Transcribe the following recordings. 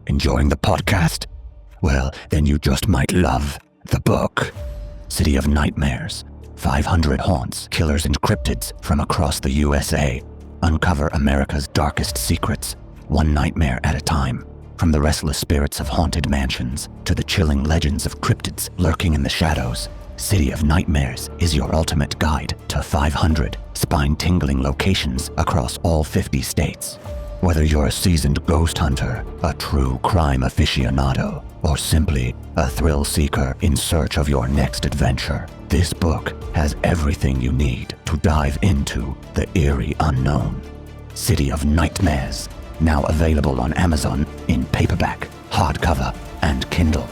Enjoying the podcast? Well, then you just might love the book. City of Nightmares. 500 haunts, killers, and cryptids from across the USA. Uncover America's darkest secrets, one nightmare at a time. From the restless spirits of haunted mansions to the chilling legends of cryptids lurking in the shadows, City of Nightmares is your ultimate guide to 500 spine-tingling locations across all 50 states. Whether you're a seasoned ghost hunter, a true crime aficionado, or simply a thrill seeker in search of your next adventure, this book has everything you need to dive into the eerie unknown. City of Nightmares, now available on Amazon in paperback, hardcover, and Kindle.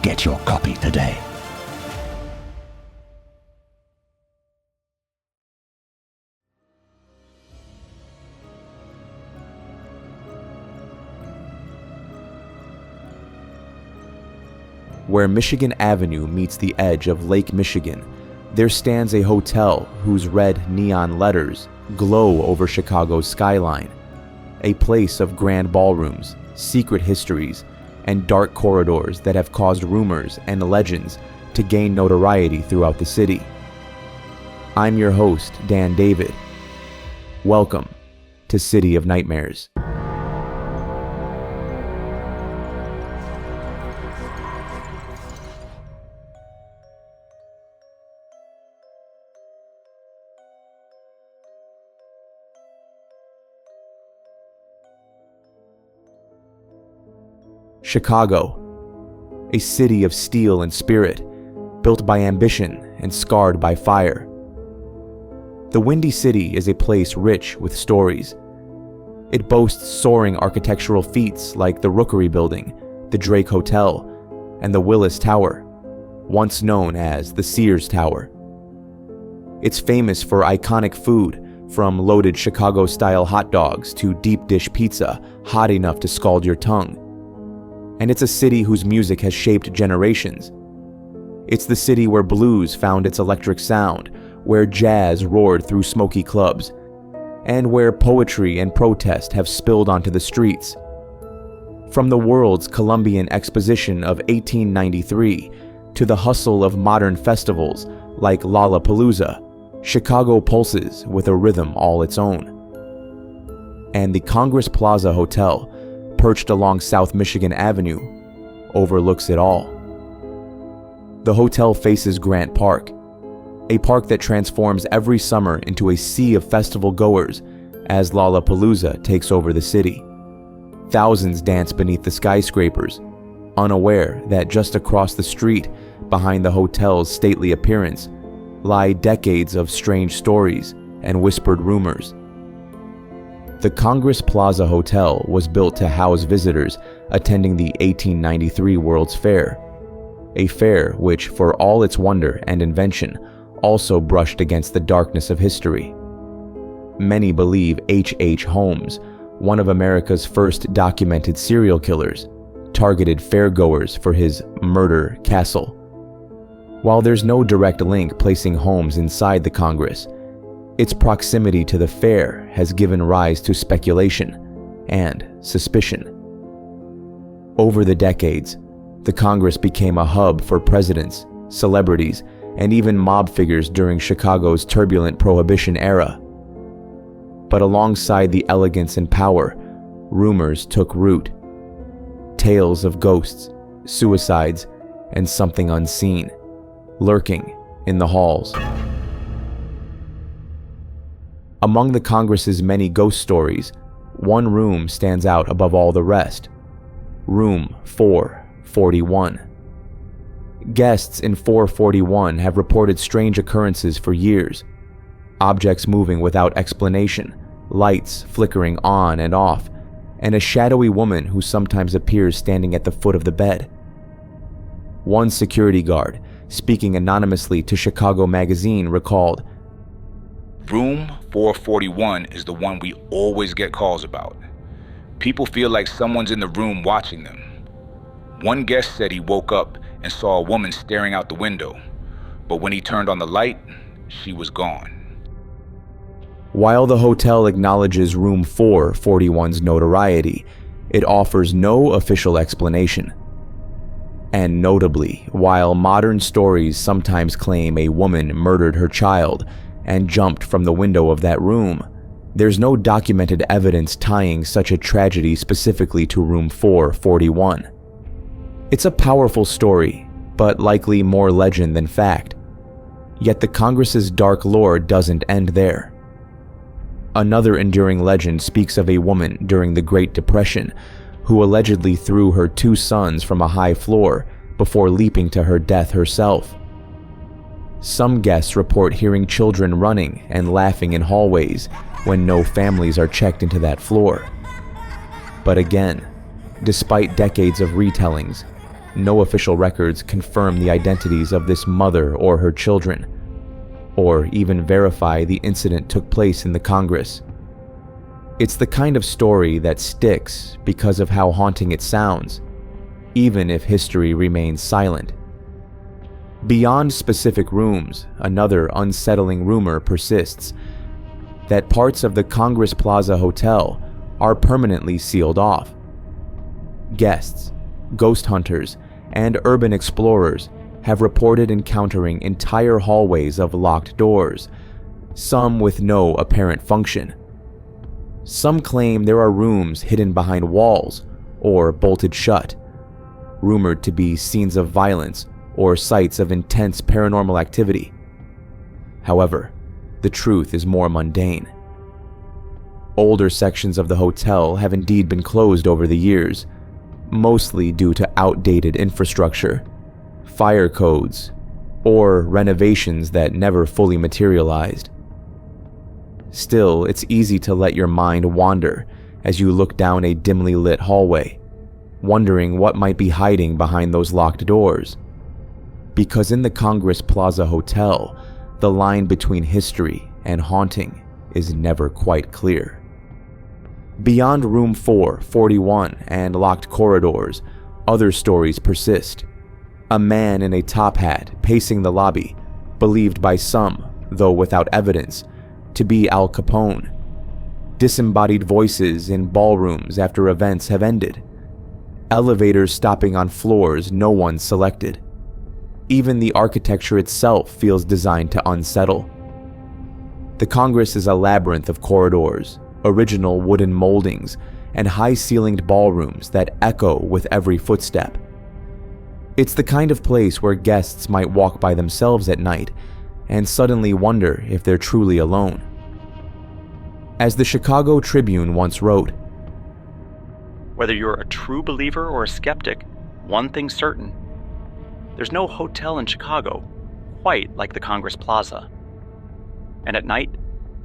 Get your copy today. Where Michigan Avenue meets the edge of Lake Michigan, there stands a hotel whose red neon letters glow over Chicago's skyline. A place of grand ballrooms, secret histories, and dark corridors that have caused rumors and legends to gain notoriety throughout the city. I'm your host, Dan David. Welcome to City of Nightmares. Chicago, a city of steel and spirit, built by ambition and scarred by fire. The Windy City is a place rich with stories. It boasts soaring architectural feats like the Rookery Building, the Drake Hotel, and the Willis Tower, once known as the Sears Tower. It's famous for iconic food, from loaded Chicago-style hot dogs to deep dish pizza hot enough to scald your tongue. And it's a city whose music has shaped generations. It's the city where blues found its electric sound, where jazz roared through smoky clubs, and where poetry and protest have spilled onto the streets. From the world's Columbian Exposition of 1893 to the hustle of modern festivals like Lollapalooza, Chicago pulses with a rhythm all its own. And the Congress Plaza Hotel, perched along South Michigan Avenue, overlooks it all. The hotel faces Grant Park, a park that transforms every summer into a sea of festival goers as Lollapalooza takes over the city. Thousands dance beneath the skyscrapers, unaware that just across the street, behind the hotel's stately appearance, lie decades of strange stories and whispered rumors. The Congress Plaza Hotel was built to house visitors attending the 1893 World's Fair, a fair which, for all its wonder and invention, also brushed against the darkness of history. Many believe H.H. Holmes, one of America's first documented serial killers, targeted fairgoers for his murder castle. While there's no direct link placing Holmes inside the Congress, its proximity to the fair has given rise to speculation and suspicion. Over the decades, the Congress became a hub for presidents, celebrities, and even mob figures during Chicago's turbulent Prohibition era. But alongside the elegance and power, rumors took root. Tales of ghosts, suicides, and something unseen, lurking in the halls. Among the Congress's many ghost stories, one room stands out above all the rest. Room 441. Guests in 441 have reported strange occurrences for years. Objects moving without explanation, lights flickering on and off, and a shadowy woman who sometimes appears standing at the foot of the bed. One security guard, speaking anonymously to Chicago Magazine, recalled, Room 441 is the one we always get calls about. People feel like someone's in the room watching them. One guest said he woke up and saw a woman staring out the window, but when he turned on the light, she was gone. While the hotel acknowledges Room 441's notoriety, it offers no official explanation. And notably, while modern stories sometimes claim a woman murdered her child and jumped from the window of that room, there's no documented evidence tying such a tragedy specifically to room 441. It's a powerful story, but likely more legend than fact. Yet the Congress's dark lore doesn't end there. Another enduring legend speaks of a woman during the Great Depression who allegedly threw her 2 sons from a high floor before leaping to her death herself. Some guests report hearing children running and laughing in hallways when no families are checked into that floor. But again, despite decades of retellings, no official records confirm the identities of this mother or her children, or even verify the incident took place in the Congress. It's the kind of story that sticks because of how haunting it sounds, even if history remains silent. Beyond specific rooms, another unsettling rumor persists that parts of the Congress Plaza Hotel are permanently sealed off. Guests, ghost hunters, and urban explorers have reported encountering entire hallways of locked doors, some with no apparent function. Some claim there are rooms hidden behind walls or bolted shut, rumored to be scenes of violence or sites of intense paranormal activity. However, the truth is more mundane. Older sections of the hotel have indeed been closed over the years, mostly due to outdated infrastructure, fire codes, or renovations that never fully materialized. Still, it's easy to let your mind wander as you look down a dimly lit hallway, wondering what might be hiding behind those locked doors. Because in the Congress Plaza Hotel, the line between history and haunting is never quite clear. Beyond room 441 and locked corridors, other stories persist. A man in a top hat pacing the lobby, believed by some, though without evidence, to be Al Capone. Disembodied voices in ballrooms after events have ended. Elevators stopping on floors no one selected. Even the architecture itself feels designed to unsettle. The Congress is a labyrinth of corridors, original wooden moldings, and high-ceilinged ballrooms that echo with every footstep. It's the kind of place where guests might walk by themselves at night and suddenly wonder if they're truly alone. As the Chicago Tribune once wrote, "Whether you're a true believer or a skeptic, one thing's certain. There's no hotel in Chicago quite like the Congress Plaza. And at night,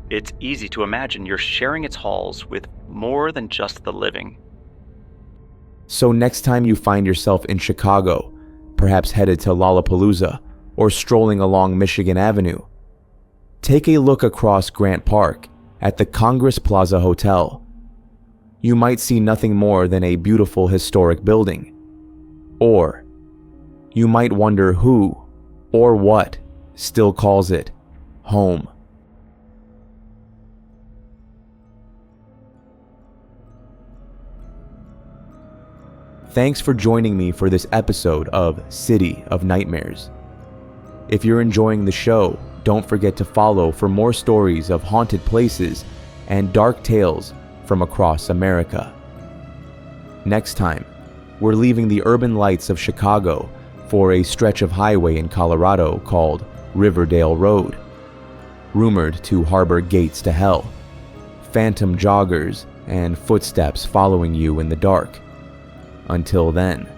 it's easy to imagine you're sharing its halls with more than just the living." So next time you find yourself in Chicago, perhaps headed to Lollapalooza or strolling along Michigan Avenue, take a look across Grant Park at the Congress Plaza Hotel. You might see nothing more than a beautiful historic building. Or you might wonder who or what still calls it home. Thanks for joining me for this episode of City of Nightmares. If you're enjoying the show, don't forget to follow for more stories of haunted places and dark tales from across America. Next time, we're leaving the urban lights of Chicago for a stretch of highway in Colorado called Riverdale Road, rumored to harbor gates to hell, phantom joggers, and footsteps following you in the dark. Until then,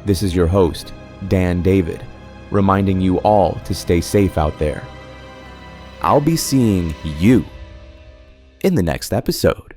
this is your host, Dan David, reminding you all to stay safe out there. I'll be seeing you in the next episode.